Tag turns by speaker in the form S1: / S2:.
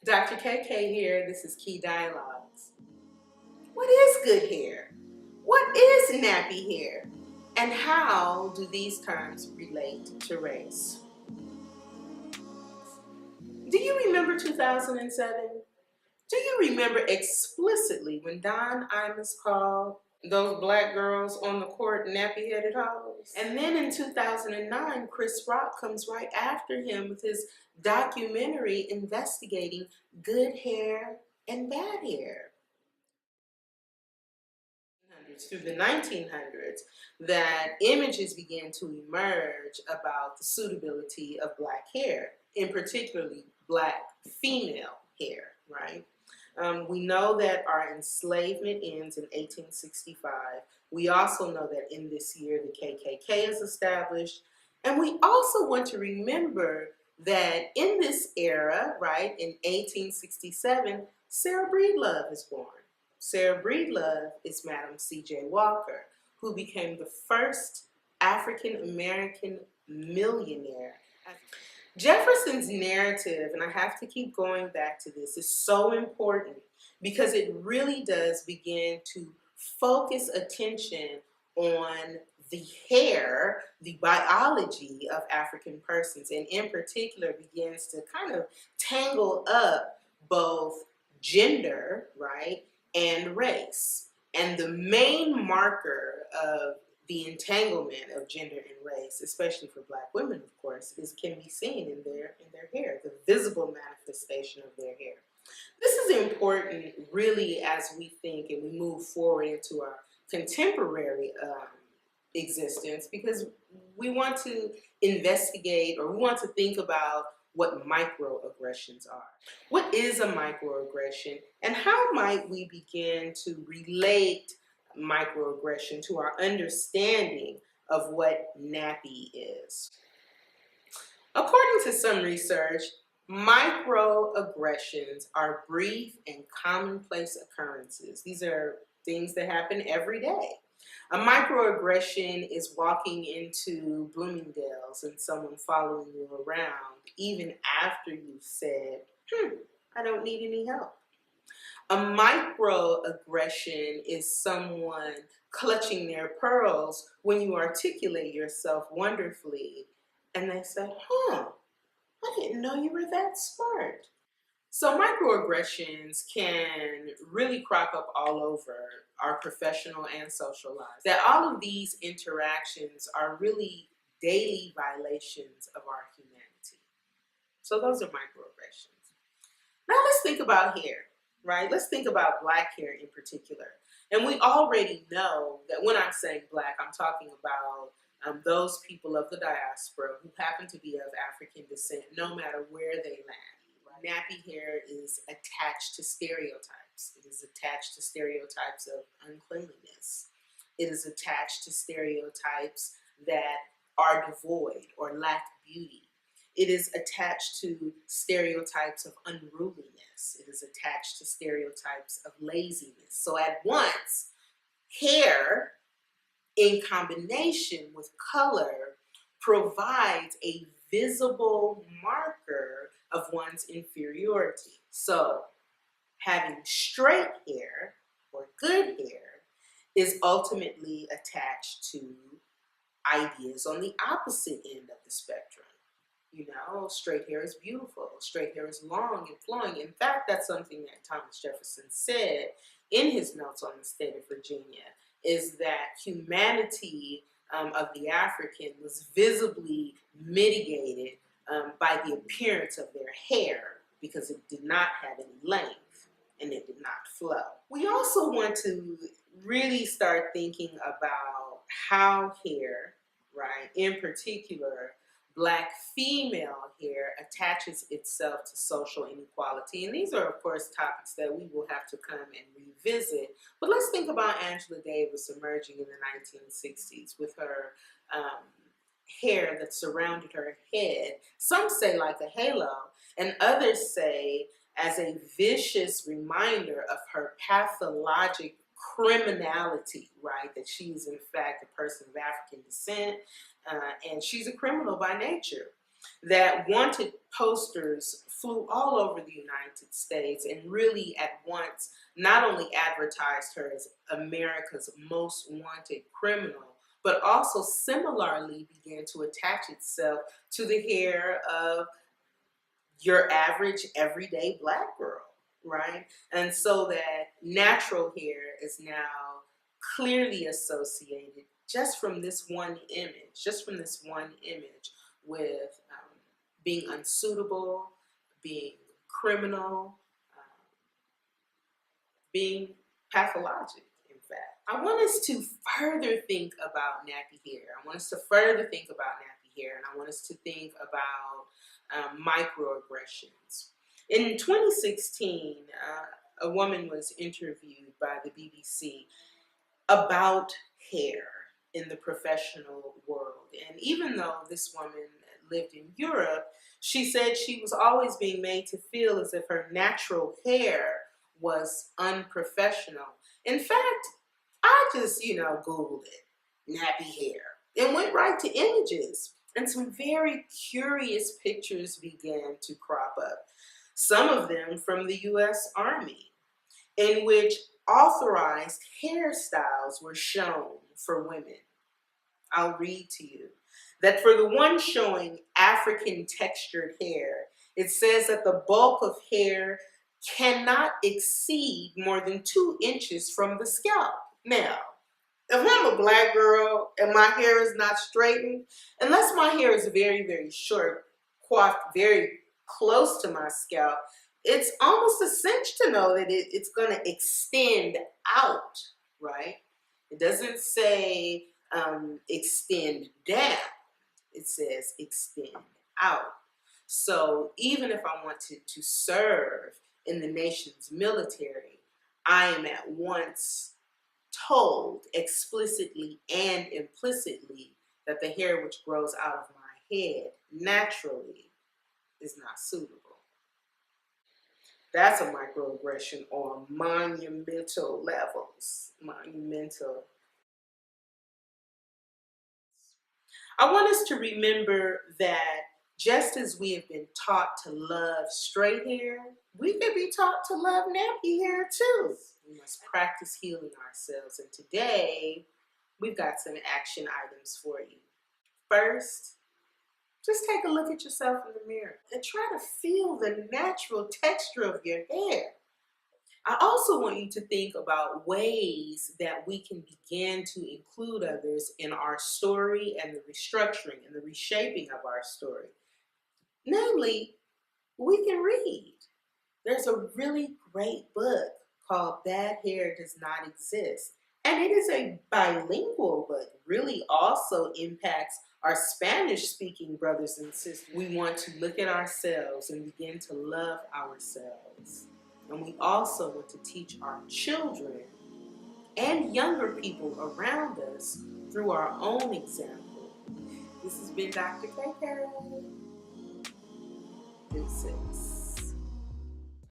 S1: Dr. KK here. This is Key Dialogues. What is good hair? What is nappy hair? And how do these terms relate to race? Do you remember 2007? Do you remember explicitly when Don Imus called those black girls on the court nappy-headed hoes? And then in 2009, Chris Rock comes right after him with his documentary investigating good hair and bad hair. Through the 1900s, that images began to emerge about the suitability of black hair, in particularly black female hair, right? We know that our enslavement ends in 1865. We also know that in this year the KKK is established. And we also want to remember that in this era, right, in 1867, Sarah Breedlove is born. Sarah Breedlove is Madam C.J. Walker, who became the first African-American millionaire. Jefferson's narrative, and I have to keep going back to this, is so important because it really does begin to focus attention on the hair, the biology of African persons, and in particular begins to kind of tangle up both gender, right, and race. And the main marker of the entanglement of gender and race, especially for black women, of course, can be seen in their hair, the visible manifestation of their hair. This is important really as we think and we move forward into our contemporary existence, because we want to investigate, or we want to think about what microaggressions are. What is a microaggression, and how might we begin to relate microaggression to our understanding of what nappy is? According to some research, microaggressions are brief and commonplace occurrences. These are things that happen every day. A microaggression is walking into Bloomingdale's and someone following you around even after you've said, I don't need any help. A microaggression is someone clutching their pearls when you articulate yourself wonderfully and they say, I didn't know you were that smart. So microaggressions can really crop up all over our professional and social lives. That all of these interactions are really daily violations of our humanity. So those are microaggressions. Now let's think about hair, right? Let's think about black hair in particular. And we already know that when I'm saying black, I'm talking about those people of the diaspora who happen to be of African descent, no matter where they land. Nappy hair is attached to stereotypes. It is attached to stereotypes of uncleanliness. It is attached to stereotypes that are devoid or lack beauty. It is attached to stereotypes of unruliness. It is attached to stereotypes of laziness. So at once, hair in combination with color provides a visible marker of one's inferiority. So having straight hair or good hair is ultimately attached to ideas on the opposite end of the spectrum. You know, straight hair is beautiful. Straight hair is long and flowing. In fact, that's something that Thomas Jefferson said in his notes on the state of Virginia, is that humanity of the African was visibly mitigated by the appearance of their hair, because it did not have any length and it did not flow. We also want to really start thinking about how hair, right, in particular, black female hair attaches itself to social inequality. And these are, of course, topics that we will have to come and revisit. But let's think about Angela Davis emerging in the 1960s with her hair that surrounded her head. Some say like a halo, and others say as a vicious reminder of her pathologic criminality, right? That she's in fact a person of African descent, and she's a criminal by nature. that wanted posters flew all over the United States and really at once not only advertised her as America's most wanted criminal, but also similarly began to attach itself to the hair of your average everyday Black girl, right? And so that natural hair is now clearly associated just from this one image, with being unsuitable, being criminal, being pathologic, in fact. I want us to further think about nappy hair. I want us to further think about nappy hair, and I want us to think about microaggressions. In 2016, a woman was interviewed by the BBC about hair in the professional world. And even though this woman lived in Europe, she said she was always being made to feel as if her natural hair was unprofessional. In fact, I just, Googled it, nappy hair, and went right to images. And some very curious pictures began to crop up. Some of them from the US Army, in which authorized hairstyles were shown for women. I'll read to you that for the one showing African textured hair, it says that the bulk of hair cannot exceed more than 2 inches from the scalp. Now, if I'm a Black girl and my hair is not straightened, unless my hair is very, very short, coiffed very close to my scalp, it's almost a cinch to know that it's going to extend out, right? It doesn't say extend down. It says extend out. So even if I wanted to serve in the nation's military, I am at once told explicitly and implicitly that the hair which grows out of my head naturally is not suitable. That's a microaggression on monumental levels. Monumental. I want us to remember that just as we have been taught to love straight hair, we can be taught to love nappy hair too. We must practice healing ourselves. And today, we've got some action items for you. First, just take a look at yourself in the mirror and try to feel the natural texture of your hair. I also want you to think about ways that we can begin to include others in our story and the restructuring and the reshaping of our story. Namely, we can read. There's a really great book called Bad Hair Does Not Exist. And it is a bilingual book, really also impacts our Spanish-speaking brothers and sisters. We want to look at ourselves and begin to love ourselves. And we also want to teach our children and younger people around us through our own example. This has been Dr. KK. Deuces.